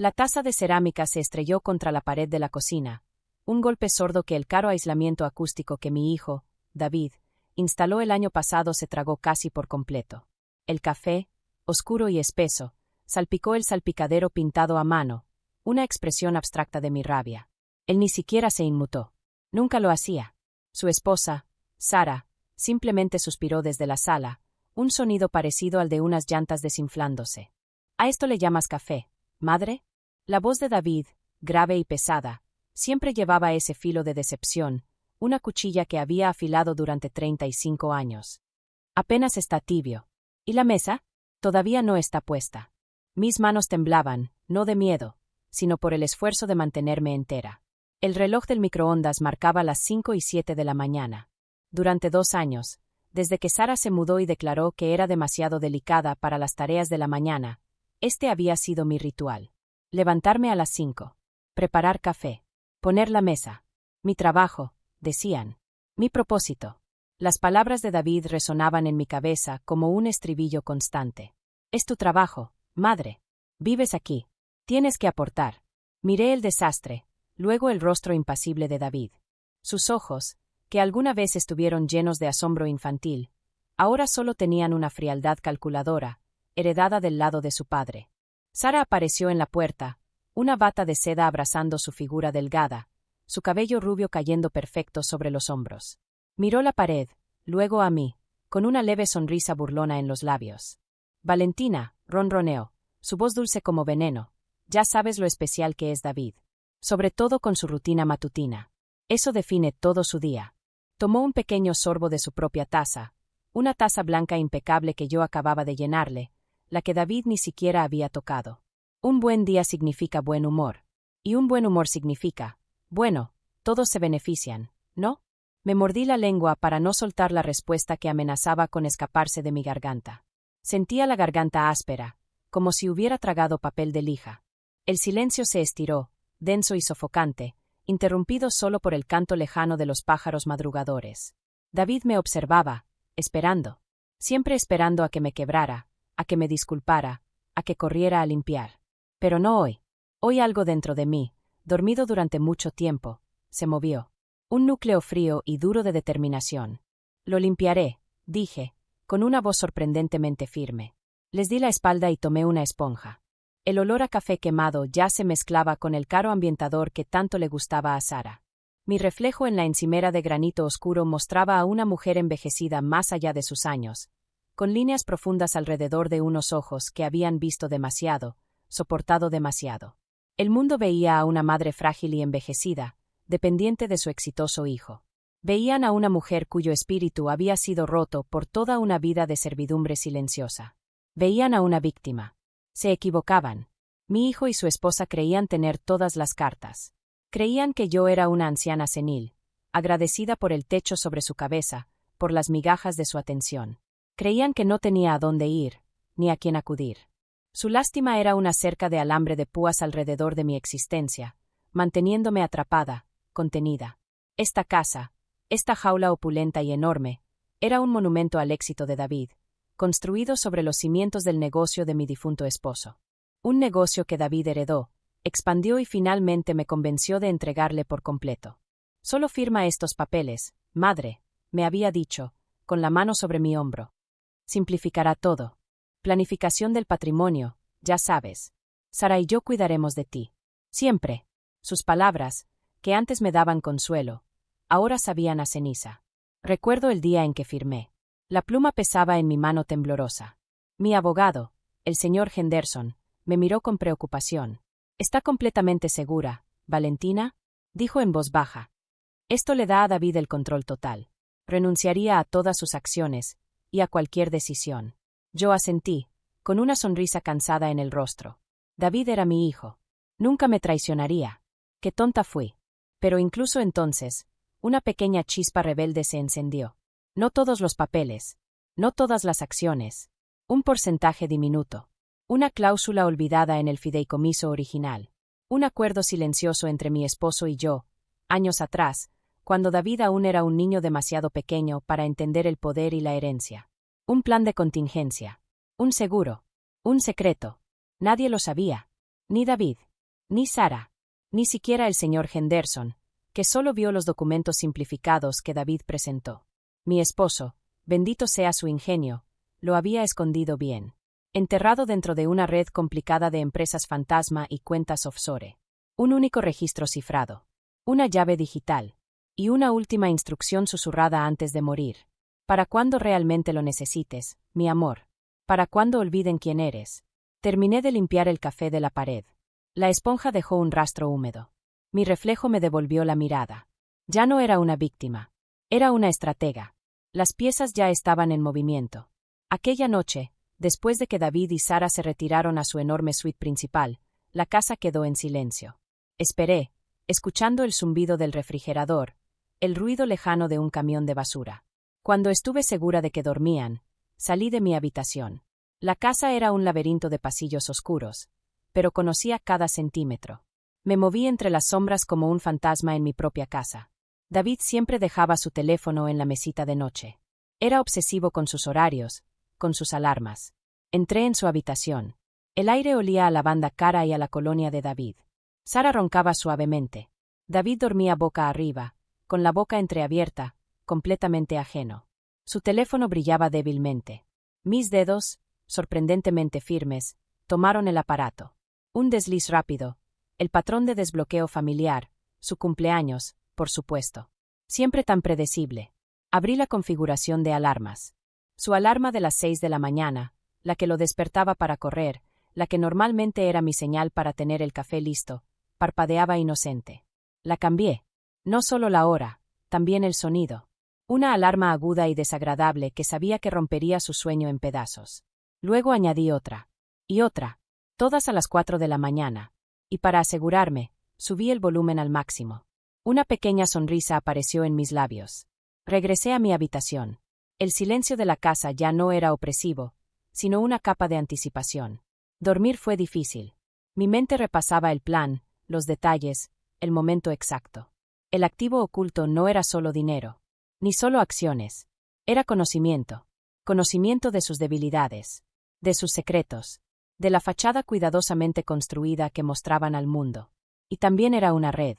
La taza de cerámica se estrelló contra la pared de la cocina, un golpe sordo que el caro aislamiento acústico que mi hijo, David, instaló el año pasado se tragó casi por completo. El café, oscuro y espeso, salpicó el salpicadero pintado a mano, una expresión abstracta de mi rabia. Él ni siquiera se inmutó. Nunca lo hacía. Su esposa, Sara, simplemente suspiró desde la sala, un sonido parecido al de unas llantas desinflándose. ¿A esto le llamas café, madre? La voz de David, grave y pesada, siempre llevaba ese filo de decepción, una cuchilla que había afilado durante 35 años. Apenas está tibio. ¿Y la mesa? Todavía no está puesta. Mis manos temblaban, no de miedo, sino por el esfuerzo de mantenerme entera. El reloj del microondas marcaba las 5:07 de la mañana. Durante 2 años, desde que Sara se mudó y declaró que era demasiado delicada para las tareas de la mañana, este había sido mi ritual. Levantarme a las 5. Preparar café. Poner la mesa. Mi trabajo, decían. Mi propósito. Las palabras de David resonaban en mi cabeza como un estribillo constante. Es tu trabajo, madre. Vives aquí. Tienes que aportar. Miré el desastre, luego el rostro impasible de David. Sus ojos, que alguna vez estuvieron llenos de asombro infantil, ahora solo tenían una frialdad calculadora, heredada del lado de su padre. Sara apareció en la puerta, una bata de seda abrazando su figura delgada, su cabello rubio cayendo perfecto sobre los hombros. Miró la pared, luego a mí, con una leve sonrisa burlona en los labios. Valentina, ronroneó, su voz dulce como veneno. Ya sabes lo especial que es David. Sobre todo con su rutina matutina. Eso define todo su día. Tomó un pequeño sorbo de su propia taza, una taza blanca impecable que yo acababa de llenarle, la que David ni siquiera había tocado. Un buen día significa buen humor. Y un buen humor significa, bueno, todos se benefician, ¿no? Me mordí la lengua para no soltar la respuesta que amenazaba con escaparse de mi garganta. Sentía la garganta áspera, como si hubiera tragado papel de lija. El silencio se estiró, denso y sofocante, interrumpido solo por el canto lejano de los pájaros madrugadores. David me observaba, esperando. Siempre esperando a que me quebrara, a que me disculpara, a que corriera a limpiar. Pero no hoy. Hoy algo dentro de mí, dormido durante mucho tiempo, se movió. Un núcleo frío y duro de determinación. Lo limpiaré, dije, con una voz sorprendentemente firme. Les di la espalda y tomé una esponja. El olor a café quemado ya se mezclaba con el caro ambientador que tanto le gustaba a Sara. Mi reflejo en la encimera de granito oscuro mostraba a una mujer envejecida más allá de sus años, con líneas profundas alrededor de unos ojos que habían visto demasiado, soportado demasiado. El mundo veía a una madre frágil y envejecida, dependiente de su exitoso hijo. Veían a una mujer cuyo espíritu había sido roto por toda una vida de servidumbre silenciosa. Veían a una víctima. Se equivocaban. Mi hijo y su esposa creían tener todas las cartas. Creían que yo era una anciana senil, agradecida por el techo sobre su cabeza, por las migajas de su atención. Creían que no tenía a dónde ir, ni a quién acudir. Su lástima era una cerca de alambre de púas alrededor de mi existencia, manteniéndome atrapada, contenida. Esta casa, esta jaula opulenta y enorme, era un monumento al éxito de David, construido sobre los cimientos del negocio de mi difunto esposo. Un negocio que David heredó, expandió y finalmente me convenció de entregarle por completo. Solo firma estos papeles, madre, me había dicho, con la mano sobre mi hombro. Simplificará todo. Planificación del patrimonio, ya sabes. Sara y yo cuidaremos de ti. Siempre. Sus palabras, que antes me daban consuelo, ahora sabían a ceniza. Recuerdo el día en que firmé. La pluma pesaba en mi mano temblorosa. Mi abogado, el señor Henderson, me miró con preocupación. ¿Está completamente segura, Valentina? Dijo en voz baja. Esto le da a David el control total. Renunciaría a todas sus acciones y a cualquier decisión. Yo asentí, con una sonrisa cansada en el rostro. David era mi hijo. Nunca me traicionaría. Qué tonta fui. Pero incluso entonces, una pequeña chispa rebelde se encendió. No todos los papeles. No todas las acciones. Un porcentaje diminuto. Una cláusula olvidada en el fideicomiso original. Un acuerdo silencioso entre mi esposo y yo, años atrás, cuando David aún era un niño demasiado pequeño para entender el poder y la herencia. Un plan de contingencia. Un seguro. Un secreto. Nadie lo sabía. Ni David. Ni Sara. Ni siquiera el señor Henderson, que solo vio los documentos simplificados que David presentó. Mi esposo, bendito sea su ingenio, lo había escondido bien. Enterrado dentro de una red complicada de empresas fantasma y cuentas offshore. Un único registro cifrado. Una llave digital. Y una última instrucción susurrada antes de morir. Para cuando realmente lo necesites, mi amor. Para cuando olviden quién eres. Terminé de limpiar el café de la pared. La esponja dejó un rastro húmedo. Mi reflejo me devolvió la mirada. Ya no era una víctima. Era una estratega. Las piezas ya estaban en movimiento. Aquella noche, después de que David y Sara se retiraron a su enorme suite principal, la casa quedó en silencio. Esperé, escuchando el zumbido del refrigerador, el ruido lejano de un camión de basura. Cuando estuve segura de que dormían, salí de mi habitación. La casa era un laberinto de pasillos oscuros, pero conocía cada centímetro. Me moví entre las sombras como un fantasma en mi propia casa. David siempre dejaba su teléfono en la mesita de noche. Era obsesivo con sus horarios, con sus alarmas. Entré en su habitación. El aire olía a lavanda cara y a la colonia de David. Sara roncaba suavemente. David dormía boca arriba, con la boca entreabierta, completamente ajeno. Su teléfono brillaba débilmente. Mis dedos, sorprendentemente firmes, tomaron el aparato. Un desliz rápido, el patrón de desbloqueo familiar, su cumpleaños, por supuesto. Siempre tan predecible. Abrí la configuración de alarmas. Su alarma de las 6 de la mañana, la que lo despertaba para correr, la que normalmente era mi señal para tener el café listo, parpadeaba inocente. La cambié. No solo la hora, también el sonido. Una alarma aguda y desagradable que sabía que rompería su sueño en pedazos. Luego añadí otra. Y otra. Todas a las 4 de la mañana. Y para asegurarme, subí el volumen al máximo. Una pequeña sonrisa apareció en mis labios. Regresé a mi habitación. El silencio de la casa ya no era opresivo, sino una capa de anticipación. Dormir fue difícil. Mi mente repasaba el plan, los detalles, el momento exacto. El activo oculto no era solo dinero, ni solo acciones. Era conocimiento. Conocimiento de sus debilidades, de sus secretos, de la fachada cuidadosamente construida que mostraban al mundo. Y también era una red.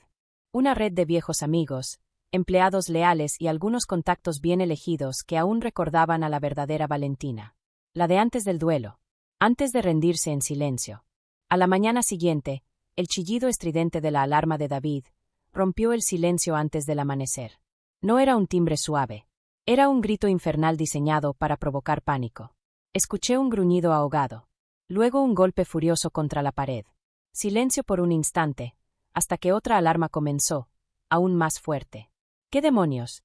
Una red de viejos amigos, empleados leales y algunos contactos bien elegidos que aún recordaban a la verdadera Valentina. La de antes del duelo. Antes de rendirse en silencio. A la mañana siguiente, el chillido estridente de la alarma de David rompió el silencio antes del amanecer. No era un timbre suave. Era un grito infernal diseñado para provocar pánico. Escuché un gruñido ahogado. Luego un golpe furioso contra la pared. Silencio por un instante, hasta que otra alarma comenzó, aún más fuerte. ¿Qué demonios?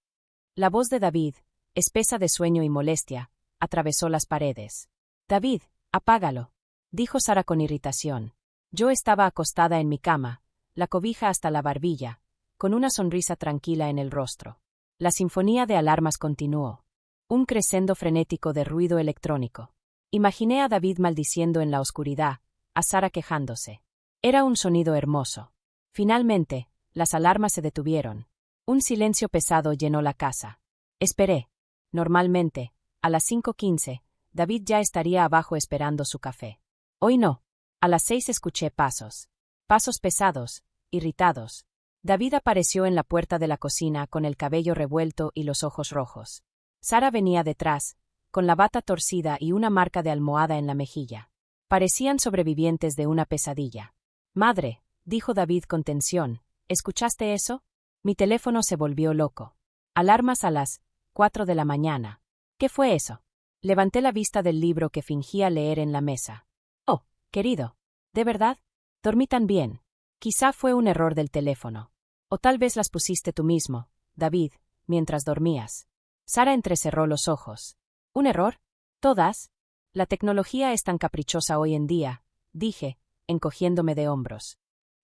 La voz de David, espesa de sueño y molestia, atravesó las paredes. David, apágalo, dijo Sara con irritación. Yo estaba acostada en mi cama, la cobija hasta la barbilla, con una sonrisa tranquila en el rostro. La sinfonía de alarmas continuó. Un crescendo frenético de ruido electrónico. Imaginé a David maldiciendo en la oscuridad, a Sara quejándose. Era un sonido hermoso. Finalmente, las alarmas se detuvieron. Un silencio pesado llenó la casa. Esperé. Normalmente, a las 5:15, David ya estaría abajo esperando su café. Hoy no. A las 6 escuché pasos. Pasos pesados, irritados. David apareció en la puerta de la cocina con el cabello revuelto y los ojos rojos. Sara venía detrás, con la bata torcida y una marca de almohada en la mejilla. Parecían sobrevivientes de una pesadilla. Madre, dijo David con tensión, ¿escuchaste eso? Mi teléfono se volvió loco. Alarmas a las 4 de la mañana. ¿Qué fue eso? Levanté la vista del libro que fingía leer en la mesa. Oh, querido. ¿De verdad? Dormí tan bien. Quizá fue un error del teléfono. O tal vez las pusiste tú mismo, David, mientras dormías. Sara entrecerró los ojos. ¿Un error? ¿Todas? La tecnología es tan caprichosa hoy en día, dije, encogiéndome de hombros.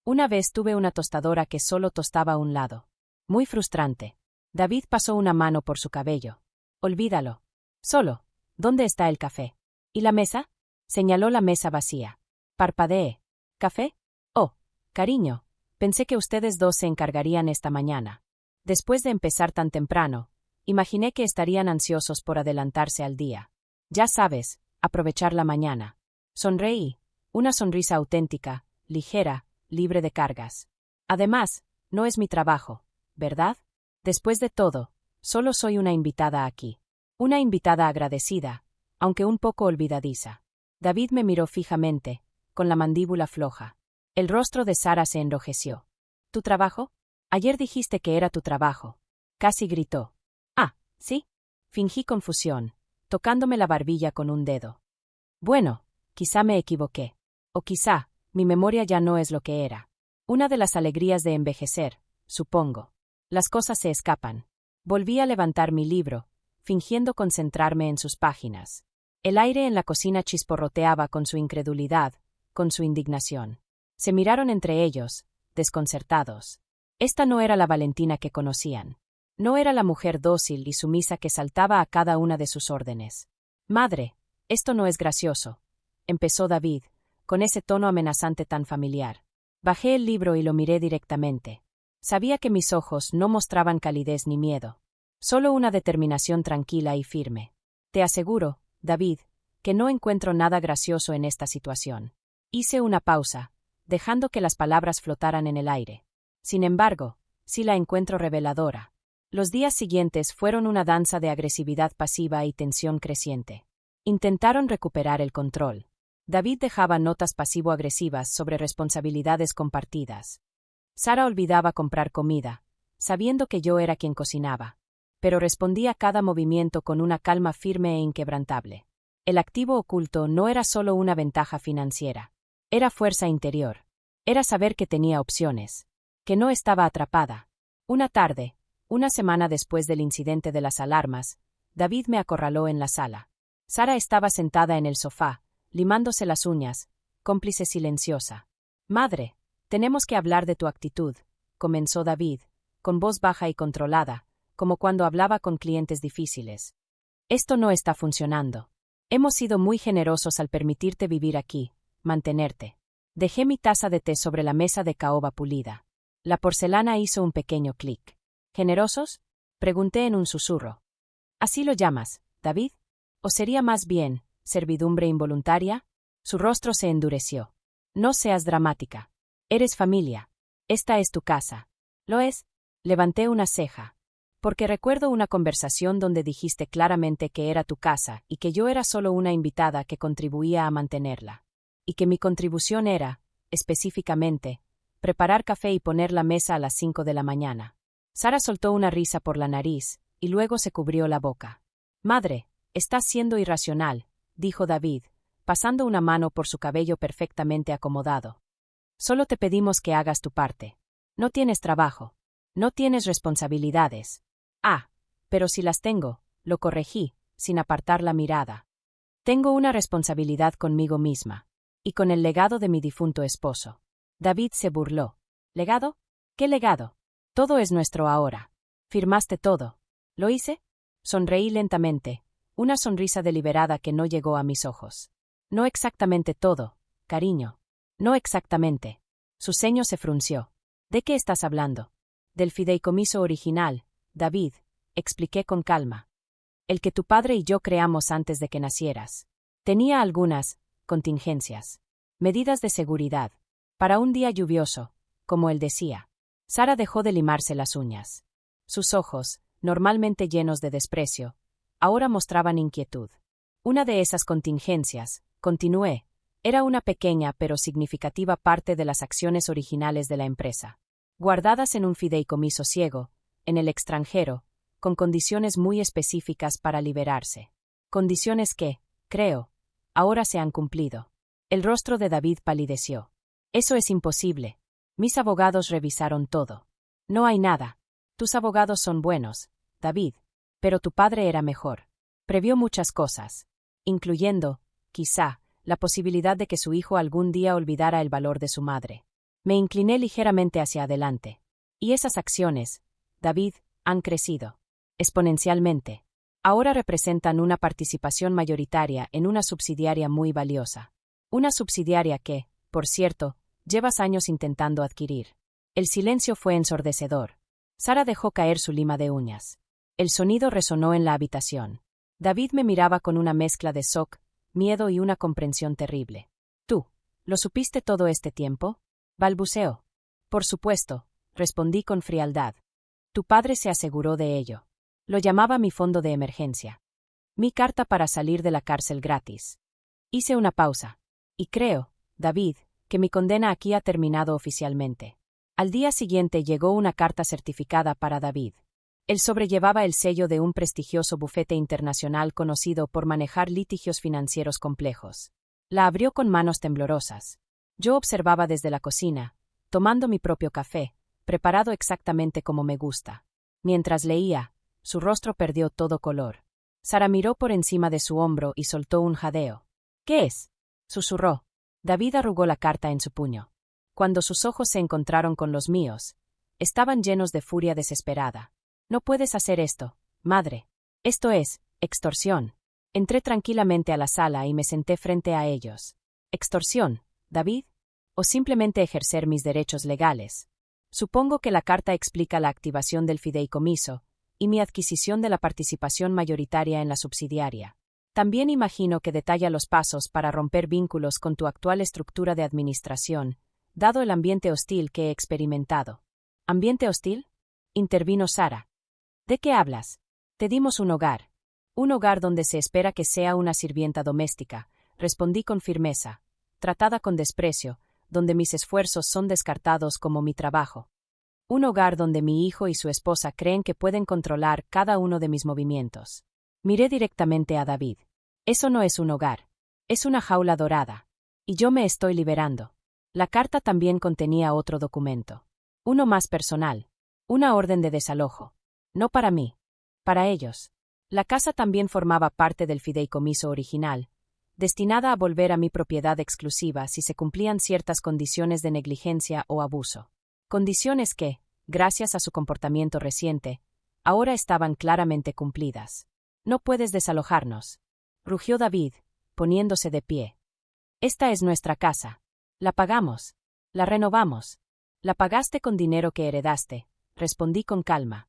Una vez tuve una tostadora que solo tostaba un lado. Muy frustrante. David pasó una mano por su cabello. Olvídalo. Solo, ¿dónde está el café? ¿Y la mesa? Señaló la mesa vacía. Parpadeé. ¿Café? Oh, cariño, pensé que ustedes dos se encargarían esta mañana. Después de empezar tan temprano, imaginé que estarían ansiosos por adelantarse al día. Ya sabes, aprovechar la mañana. Sonreí, una sonrisa auténtica, ligera, libre de cargas. Además, no es mi trabajo, ¿verdad? Después de todo, solo soy una invitada aquí. Una invitada agradecida, aunque un poco olvidadiza. David me miró fijamente, con la mandíbula floja. El rostro de Sara se enrojeció. ¿Tu trabajo? Ayer dijiste que era tu trabajo. Casi gritó. Ah, ¿sí? Fingí confusión, tocándome la barbilla con un dedo. Bueno, quizá me equivoqué. O quizá, mi memoria ya no es lo que era. Una de las alegrías de envejecer, supongo. Las cosas se escapan. Volví a levantar mi libro, fingiendo concentrarme en sus páginas. El aire en la cocina chisporroteaba con su incredulidad, con su indignación. Se miraron entre ellos, desconcertados. Esta no era la Valentina que conocían. No era la mujer dócil y sumisa que saltaba a cada una de sus órdenes. Madre, esto no es gracioso, empezó David, con ese tono amenazante tan familiar. Bajé el libro y lo miré directamente. Sabía que mis ojos no mostraban calidez ni miedo. Solo una determinación tranquila y firme. Te aseguro, David, que no encuentro nada gracioso en esta situación. Hice una pausa, dejando que las palabras flotaran en el aire. Sin embargo, sí la encuentro reveladora. Los días siguientes fueron una danza de agresividad pasiva y tensión creciente. Intentaron recuperar el control. David dejaba notas pasivo-agresivas sobre responsabilidades compartidas. Sara olvidaba comprar comida, sabiendo que yo era quien cocinaba, pero respondía a cada movimiento con una calma firme e inquebrantable. El activo oculto no era solo una ventaja financiera. Era fuerza interior. Era saber que tenía opciones. Que no estaba atrapada. Una tarde, una semana después del incidente de las alarmas, David me acorraló en la sala. Sara estaba sentada en el sofá, limándose las uñas, cómplice silenciosa. Madre, tenemos que hablar de tu actitud, comenzó David, con voz baja y controlada, como cuando hablaba con clientes difíciles. Esto no está funcionando. Hemos sido muy generosos al permitirte vivir aquí, mantenerte. Dejé mi taza de té sobre la mesa de caoba pulida. La porcelana hizo un pequeño clic. ¿Generosos? Pregunté en un susurro. ¿Así lo llamas, David? ¿O sería más bien, servidumbre involuntaria? Su rostro se endureció. No seas dramática. Eres familia. Esta es tu casa. ¿Lo es? Levanté una ceja. Porque recuerdo una conversación donde dijiste claramente que era tu casa y que yo era solo una invitada que contribuía a mantenerla. Y que mi contribución era, específicamente, preparar café y poner la mesa a las 5 de la mañana. Sara soltó una risa por la nariz, y luego se cubrió la boca. Madre, estás siendo irracional, dijo David, pasando una mano por su cabello perfectamente acomodado. Solo te pedimos que hagas tu parte. No tienes trabajo. No tienes responsabilidades. Ah, pero si las tengo, lo corregí, sin apartar la mirada. Tengo una responsabilidad conmigo misma. Y con el legado de mi difunto esposo. David se burló. ¿Legado? ¿Qué legado? Todo es nuestro ahora. Firmaste todo. ¿Lo hice? Sonreí lentamente, una sonrisa deliberada que no llegó a mis ojos. No exactamente todo, cariño. No exactamente. Su ceño se frunció. ¿De qué estás hablando? Del fideicomiso original, David, expliqué con calma. El que tu padre y yo creamos antes de que nacieras. Tenía algunas contingencias. Medidas de seguridad. Para un día lluvioso, como él decía. Sara dejó de limarse las uñas. Sus ojos, normalmente llenos de desprecio, ahora mostraban inquietud. Una de esas contingencias, continué, era una pequeña pero significativa parte de las acciones originales de la empresa, guardadas en un fideicomiso ciego, en el extranjero, con condiciones muy específicas para liberarse. Condiciones que, creo, ahora se han cumplido. El rostro de David palideció. Eso es imposible. Mis abogados revisaron todo. No hay nada. Tus abogados son buenos, David, pero tu padre era mejor. Previó muchas cosas, incluyendo, quizá, la posibilidad de que su hijo algún día olvidara el valor de su madre. Me incliné ligeramente hacia adelante. Y esas acciones, David, han crecido. Exponencialmente. Ahora representan una participación mayoritaria en una subsidiaria muy valiosa. Una subsidiaria que, por cierto, llevas años intentando adquirir. El silencio fue ensordecedor. Sara dejó caer su lima de uñas. El sonido resonó en la habitación. David me miraba con una mezcla de shock, miedo y una comprensión terrible. ¿Tú, lo supiste todo este tiempo? balbuceó. Por supuesto, respondí con frialdad. Tu padre se aseguró de ello. Lo llamaba mi fondo de emergencia. Mi carta para salir de la cárcel gratis. Hice una pausa. Y creo, David, que mi condena aquí ha terminado oficialmente. Al día siguiente llegó una carta certificada para David. El sobre llevaba el sello de un prestigioso bufete internacional conocido por manejar litigios financieros complejos. La abrió con manos temblorosas. Yo observaba desde la cocina, tomando mi propio café, preparado exactamente como me gusta. Mientras leía, su rostro perdió todo color. Sara miró por encima de su hombro y soltó un jadeo. ¿Qué es?, susurró. David arrugó la carta en su puño. Cuando sus ojos se encontraron con los míos, estaban llenos de furia desesperada. No puedes hacer esto, madre. Esto es extorsión. Entré tranquilamente a la sala y me senté frente a ellos. ¿Extorsión, David? ¿O simplemente ejercer mis derechos legales? Supongo que la carta explica la activación del fideicomiso y mi adquisición de la participación mayoritaria en la subsidiaria. También imagino que detalla los pasos para romper vínculos con tu actual estructura de administración, dado el ambiente hostil que he experimentado. ¿Ambiente hostil?, intervino Sara. ¿De qué hablas? Te dimos un hogar. Un hogar donde se espera que sea una sirvienta doméstica, respondí con firmeza, tratada con desprecio, donde mis esfuerzos son descartados como mi trabajo. Un hogar donde mi hijo y su esposa creen que pueden controlar cada uno de mis movimientos. Miré directamente a David. Eso no es un hogar. Es una jaula dorada. Y yo me estoy liberando. La carta también contenía otro documento. Uno más personal. Una orden de desalojo. No para mí. Para ellos. La casa también formaba parte del fideicomiso original, destinada a volver a mi propiedad exclusiva si se cumplían ciertas condiciones de negligencia o abuso. Condiciones que, gracias a su comportamiento reciente, ahora estaban claramente cumplidas. No puedes desalojarnos, rugió David, poniéndose de pie. Esta es nuestra casa. La pagamos. La renovamos. La pagaste con dinero que heredaste, respondí con calma.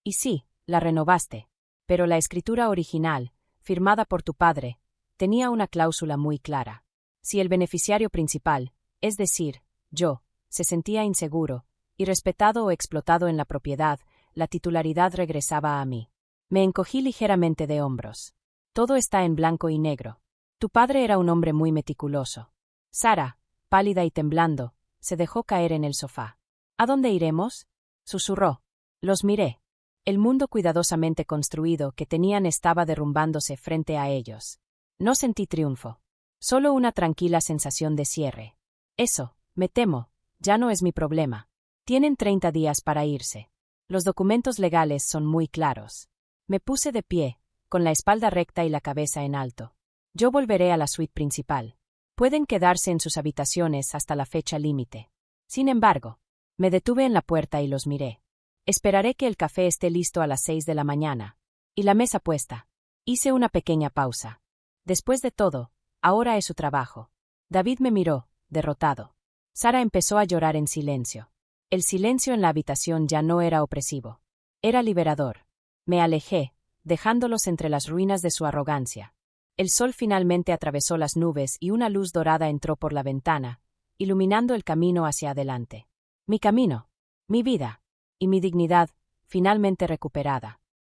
Y sí, la renovaste. Pero la escritura original, firmada por tu padre, tenía una cláusula muy clara. Si el beneficiario principal, es decir, yo, se sentía inseguro, irrespetado o explotado en la propiedad, la titularidad regresaba a mí. Me encogí ligeramente de hombros. Todo está en blanco y negro. Tu padre era un hombre muy meticuloso. Sara, pálida y temblando, se dejó caer en el sofá. ¿A dónde iremos?, susurró. Los miré. El mundo cuidadosamente construido que tenían estaba derrumbándose frente a ellos. No sentí triunfo. Solo una tranquila sensación de cierre. Eso, me temo, ya no es mi problema. Tienen 30 días para irse. Los documentos legales son muy claros. Me puse de pie, con la espalda recta y la cabeza en alto. Yo volveré a la suite principal. Pueden quedarse en sus habitaciones hasta la fecha límite. Sin embargo, me detuve en la puerta y los miré. Esperaré que el café esté listo a las 6 de la mañana. Y la mesa puesta. Hice una pequeña pausa. Después de todo, ahora es su trabajo. David me miró, derrotado. Sara empezó a llorar en silencio. El silencio en la habitación ya no era opresivo. Era liberador. Me alejé, dejándolos entre las ruinas de su arrogancia. El sol finalmente atravesó las nubes y una luz dorada entró por la ventana, iluminando el camino hacia adelante. Mi camino, mi vida y mi dignidad, finalmente recuperada.